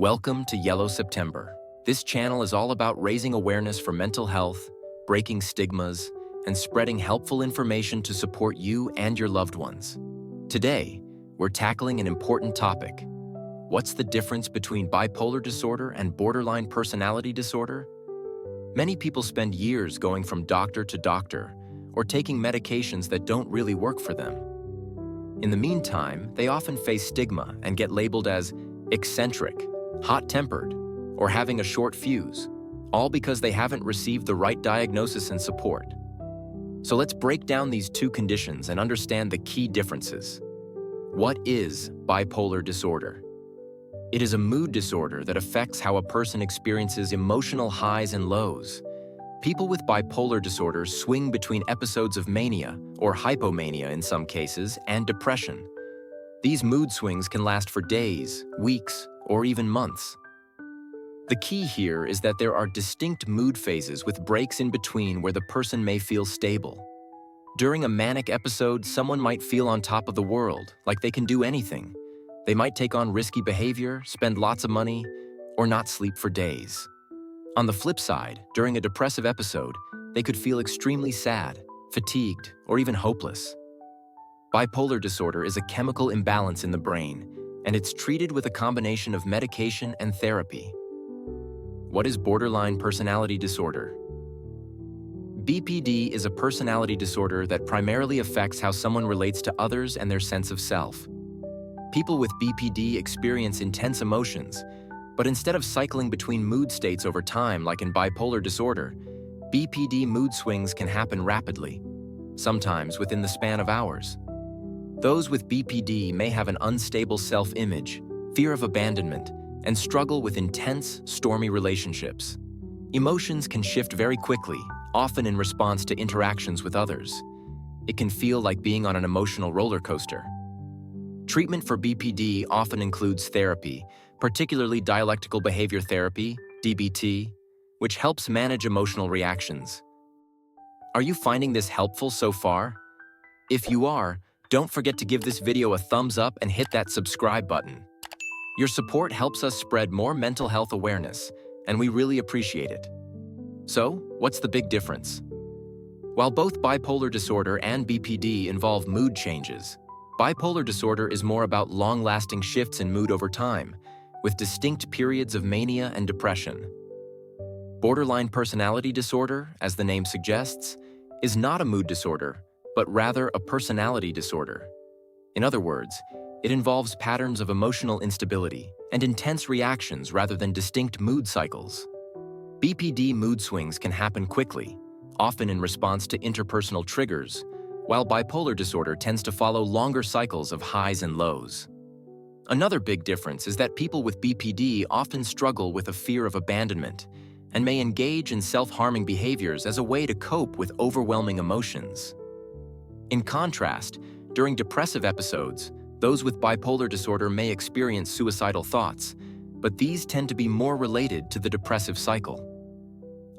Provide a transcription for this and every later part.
Welcome to Yellow September. This channel is all about raising awareness for mental health, breaking stigmas, and spreading helpful information to support you and your loved ones. Today, we're tackling an important topic. What's the difference between bipolar disorder and borderline personality disorder? Many people spend years going from doctor to doctor or taking medications that don't really work for them. In the meantime, they often face stigma and get labeled as eccentric, hot-tempered, or having a short fuse, all because they haven't received the right diagnosis and support. So let's break down these two conditions and understand the key differences. What is bipolar disorder? It is a mood disorder that affects how a person experiences emotional highs and lows. People with bipolar disorder swing between episodes of mania, or hypomania in some cases, and depression. These mood swings can last for days, weeks, or even months. The key here is that there are distinct mood phases with breaks in between where the person may feel stable. During a manic episode, someone might feel on top of the world, like they can do anything. They might take on risky behavior, spend lots of money, or not sleep for days. On the flip side, during a depressive episode, they could feel extremely sad, fatigued, or even hopeless. Bipolar disorder is a chemical imbalance in the brain, and it's treated with a combination of medication and therapy. What is borderline personality disorder? BPD is a personality disorder that primarily affects how someone relates to others and their sense of self. People with BPD experience intense emotions, but instead of cycling between mood states over time like in bipolar disorder, BPD mood swings can happen rapidly, sometimes within the span of hours. Those with BPD may have an unstable self-image, fear of abandonment, and struggle with intense, stormy relationships. Emotions can shift very quickly, often in response to interactions with others. It can feel like being on an emotional roller coaster. Treatment for BPD often includes therapy, particularly dialectical behavior therapy, DBT, which helps manage emotional reactions. Are you finding this helpful so far? If you are, don't forget to give this video a thumbs up and hit that subscribe button. Your support helps us spread more mental health awareness, and we really appreciate it. So, what's the big difference? While both bipolar disorder and BPD involve mood changes, bipolar disorder is more about long-lasting shifts in mood over time, with distinct periods of mania and depression. Borderline personality disorder, as the name suggests, is not a mood disorder, but rather a personality disorder. In other words, it involves patterns of emotional instability and intense reactions rather than distinct mood cycles. BPD mood swings can happen quickly, often in response to interpersonal triggers, while bipolar disorder tends to follow longer cycles of highs and lows. Another big difference is that people with BPD often struggle with a fear of abandonment and may engage in self-harming behaviors as a way to cope with overwhelming emotions. In contrast, during depressive episodes, those with bipolar disorder may experience suicidal thoughts, but these tend to be more related to the depressive cycle.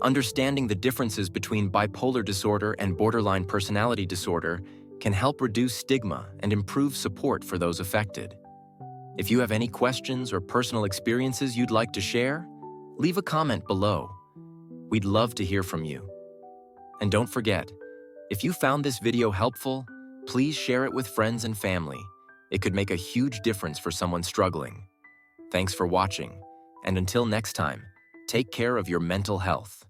Understanding the differences between bipolar disorder and borderline personality disorder can help reduce stigma and improve support for those affected. If you have any questions or personal experiences you'd like to share, leave a comment below. We'd love to hear from you. And don't forget, if you found this video helpful, please share it with friends and family. It could make a huge difference for someone struggling. Thanks for watching, and until next time, take care of your mental health.